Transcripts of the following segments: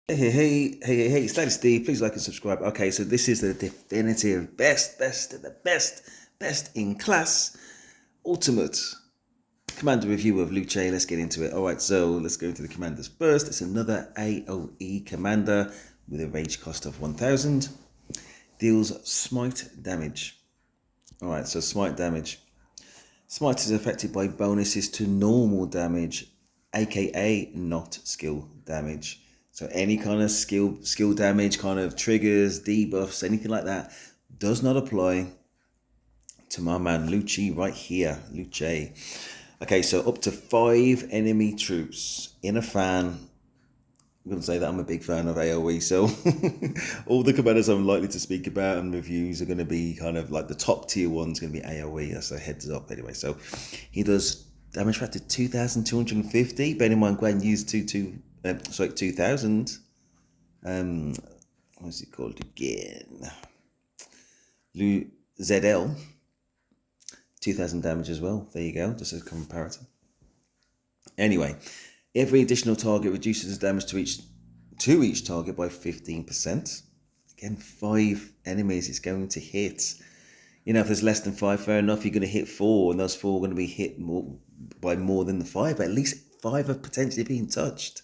Hey, it's Daddy Steve. Please like and subscribe. Okay, so this is the definitive best in class ultimate commander review of Liu Che. Let's get into it. All right, so let's go into the commanders first. It's another AOE commander with a rage cost of 1000. Deals smite damage. All right, so smite damage. Smite is affected by bonuses to normal damage, aka not skill damage. So any kind of skill damage, kind of triggers, debuffs, anything like that, does not apply to my man Liu Che right here, Liu Che. Okay, so up to 5 enemy troops in a fan. I'm going to say that I'm a big fan of AoE, so all the commanders I'm likely to speak about and reviews are going to be kind of like the top tier ones going to be AoE, that's a heads up anyway. So he does damage factor 2,250, bear in mind Gwen used 2,000. What's it called again? ZL, 2,000 damage as well. There you go, just as a comparator. Anyway, every additional target reduces the damage to each target by 15%. Again, 5 enemies it's going to hit. You know, if there's less than 5, fair enough, you're going to hit 4, and those 4 are going to be hit by more than the 5, but at least 5 are potentially being touched.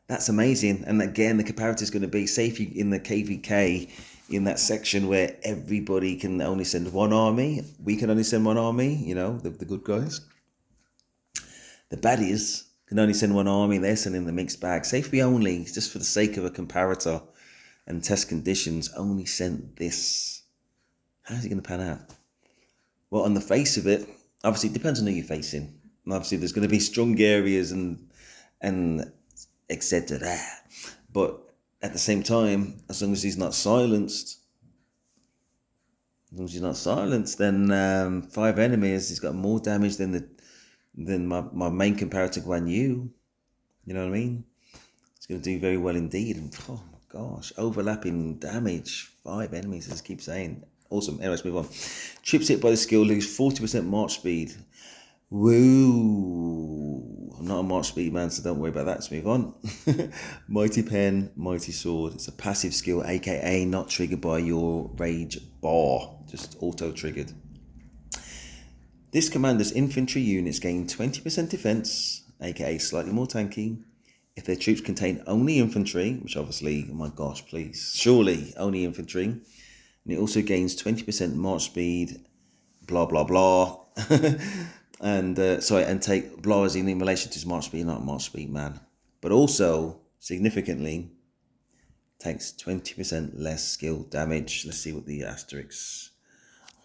That's amazing. And again, the comparator is going to be, say if you in the KVK, in that section where everybody can only send one army, we can only send one army, you know, the good guys. The baddies can only send one army, they're sending the mixed bag. Say if we only, just for the sake of a comparator and test conditions, only sent this, how's it going to pan out? Well, on the face of it, obviously it depends on who you're facing. And obviously there's going to be strong areas and etc. But at the same time, as long as he's not silenced, then 5 enemies, he's got more damage than my main comparator Guan Yu. You know what I mean? It's going to do very well indeed. And oh my gosh, overlapping damage, 5 enemies, as I keep saying. Awesome. Anyway, let's move on. Troops hit by the skill lose 40% march speed. Woo! I'm not a march speed man, so don't worry about that. Let's move on. Mighty Pen, Mighty Sword. It's a passive skill, aka not triggered by your rage bar, just auto triggered. This commander's infantry units gain 20% defense, aka slightly more tanky, if their troops contain only infantry, which obviously, oh my gosh, please, surely only infantry. And it also gains 20% march speed, blah, blah, blah. And take blah as in relation to his march speed, not march speed man. But also, significantly, takes 20% less skill damage. Let's see what the asterisk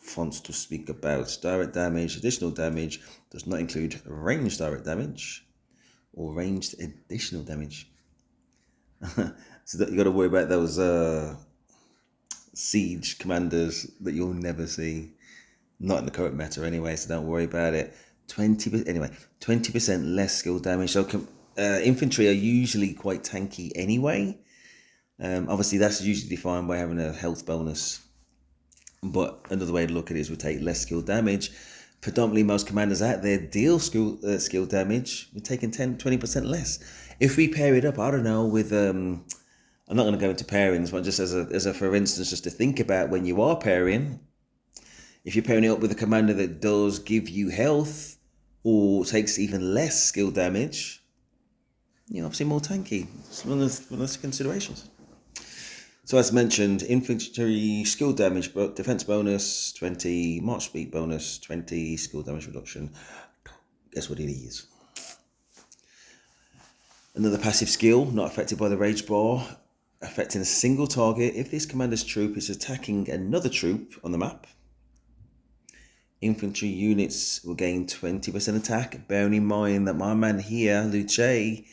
fonts to speak about. Direct damage, additional damage, does not include ranged direct damage or ranged additional damage. So that you got to worry about those siege commanders that you'll never see. Not in the current meta anyway, so don't worry about it. 20% less skill damage. So infantry are usually quite tanky anyway. Obviously, that's usually defined by having a health bonus. But another way to look at it is we take less skill damage. Predominantly, most commanders out there deal skill damage. We're taking 20% less. If we pair it up, I don't know, with I'm not going to go into pairings, but just as a for instance, just to think about when you are pairing. If you're pairing it up with a commander that does give you health or takes even less skill damage, you're obviously more tanky. It's one of the considerations. So as mentioned, infantry skill damage, but defense bonus 20, march speed bonus 20, skill damage reduction. Guess what it is? Another passive skill, not affected by the rage bar, affecting a single target. If this commander's troop is attacking another troop on the map, infantry units will gain 20% attack. Bearing in mind that my man here, Liu Che,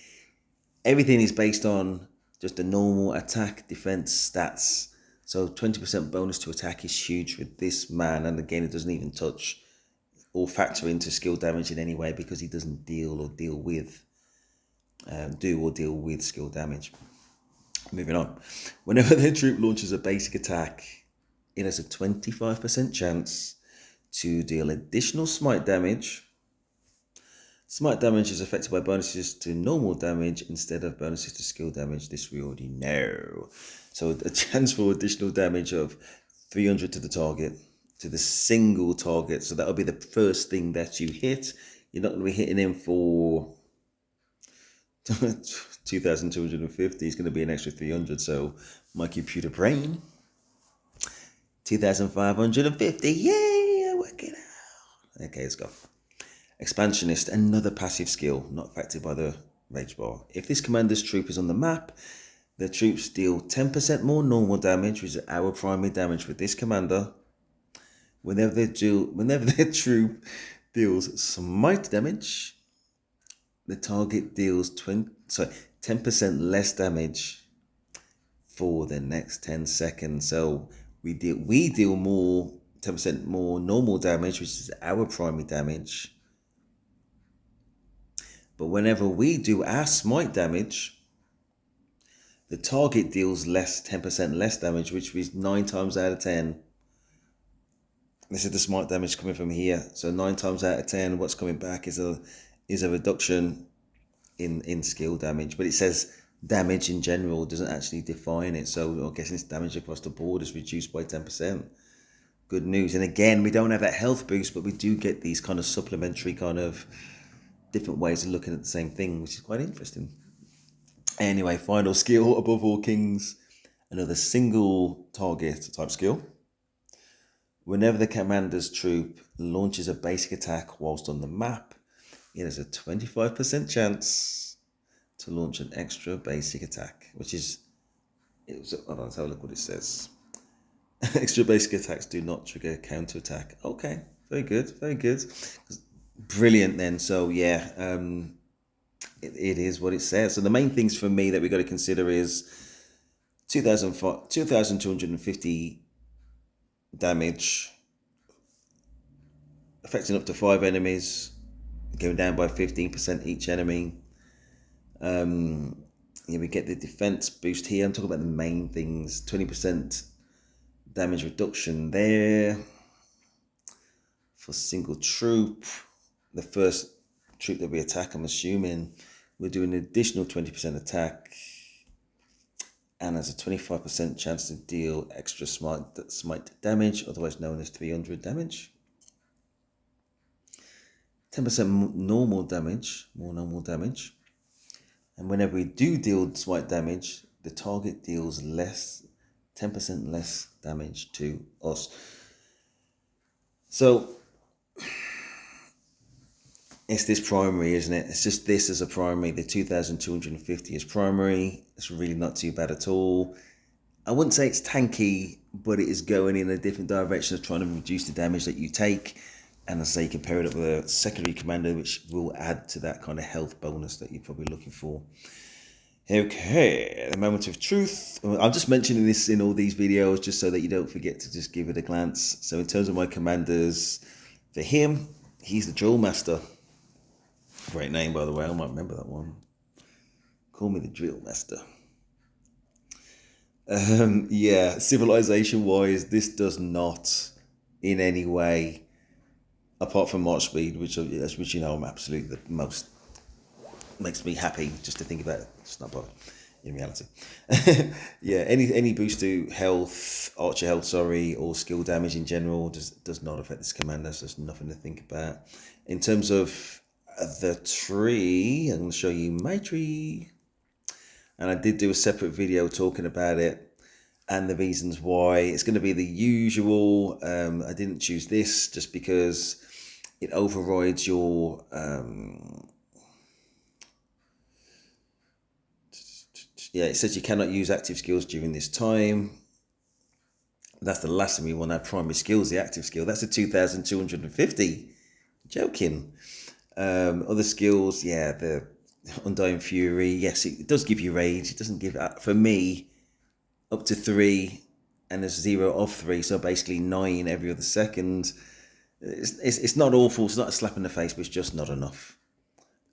everything is based on just the normal attack defense stats. So 20% bonus to attack is huge with this man. And again, it doesn't even touch or factor into skill damage in any way because he doesn't do or deal with skill damage. Moving on. Whenever their troop launches a basic attack, it has a 25% chance to deal additional smite damage Smite damage is affected by bonuses to normal damage instead of bonuses to skill damage. This we already know. So a chance for additional damage of 300 to the target, to the single target. So that'll be the first thing that you hit. You're not going to be hitting him for 2,250. It's going to be an extra 300. So my computer brain, 2,550. Yay! I work it out. Okay, let's go. Expansionist, another passive skill, not affected by the rage bar. If this commander's troop is on the map, the troops deal 10% more normal damage, which is our primary damage with this commander. Whenever their troop deals smite damage, the target deals 10% less damage for the next 10 seconds. So we deal more 10% more normal damage, which is our primary damage. But whenever we do our smite damage, the target deals 10% less damage, which is 9 times out of 10. This is the smite damage coming from here. So 9 times out of 10, what's coming back is a reduction in skill damage. But it says damage in general, doesn't actually define it. So I'm guessing it's damage across the board is reduced by 10%. Good news. And again, we don't have that health boost, but we do get these kind of supplementary kind of different ways of looking at the same thing, which is quite interesting. Anyway, final skill, Above All Kings, another single target type skill. Whenever the commander's troop launches a basic attack whilst on the map, it has a 25% chance to launch an extra basic attack, which is, hold on, let's have a look what it says. Extra basic attacks do not trigger counter attack. Okay, very good, very good. Brilliant then. So yeah, it is what it says. So the main things for me that we got to consider is 2,250 damage, affecting up to 5 enemies, going down by 15% each enemy. Yeah, we get the defense boost here. I'm talking about the main things. 20% damage reduction there for single troop. The first troop that we attack, I'm assuming, we'll do an additional 20% attack, and has a 25% chance to deal extra smite damage, otherwise known as 300 damage. 10% more normal damage. And whenever we do deal smite damage, the target deals 10% less damage to us. So it's this primary, isn't it? It's just this as a primary. The 2,250 is primary. It's really not too bad at all. I wouldn't say it's tanky, but it is going in a different direction of trying to reduce the damage that you take. And as I say, compare it up with a secondary commander, which will add to that kind of health bonus that you're probably looking for. Okay, the moment of truth. I'm just mentioning this in all these videos just so that you don't forget to just give it a glance. So in terms of my commanders, for him, he's the Drill Master. Great name, by the way. I might remember that one. Call me the Drill Master. Yeah, civilization-wise, this does not in any way, apart from March Speed, which you know I'm absolutely the most, makes me happy just to think about it. It's not bad in reality. Yeah, any boost to health, archer health, or skill damage in general does not affect this commander, so there's nothing to think about. In terms of the tree, I'm going to show you my tree. And I did do a separate video talking about it and the reasons why. It's going to be the usual. I didn't choose this just because it overrides your yeah, it says you cannot use active skills during this time. That's the last thing we want. Our primary skills, the active skill. That's a 2,250. Joking. Other skills, yeah, the Undying Fury. Yes, it does give you rage. It doesn't give, for me, up to 3, and there's 0 of 3, so basically 9 every other second. It's not awful. It's not a slap in the face, but it's just not enough.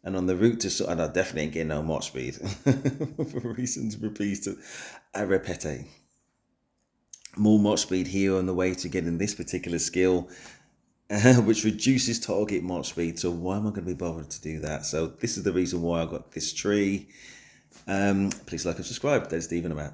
And on the route to, and I definitely ain't getting no March Speed for reasons repeated. I repete. More March Speed here on the way to getting this particular skill. which reduces target march speed. So why am I going to be bothered to do that? So this is the reason why I got this tree. Please like and subscribe. There's Stephen about.